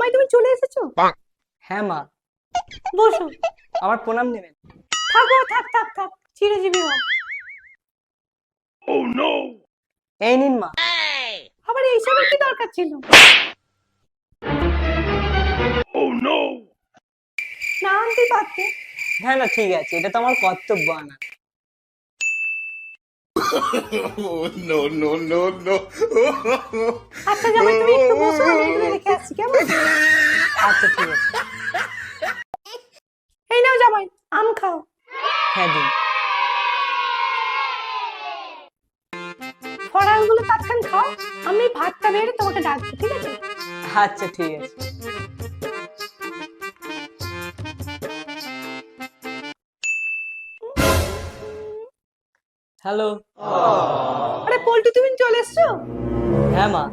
জামাই তুমি চলে এসেছো? হ্যাঁ মা। বসো। আমার প্রণাম নেবেন। থাকো, থাক থাক থাক, চিরজীবী হও। এই নিন মা। আবার এইসবের কি দরকার ছিল? না আনতেই পারতে। হ্যাঁ না ঠিক আছে, এটা তো আমার কর্তব্য আনা। আচ্ছা জামাই তুমি একটু বসো, আমি এগুলো রেখে আসছি, কেমন? আচ্ছা ঠিক আছে। এই নাও জামাই, আম খাও। হ্যাঁ দিন। ফড়ালগুলো তাৎক্ষণ খাও, আমি ভাতটা বেড়ে তোমাকে ডাকবো, ঠিক আছে? আচ্ছা ঠিক আছে। হ্যালো। আরে পল্টু তুমি চলে এসছো? হ্যাঁ মা।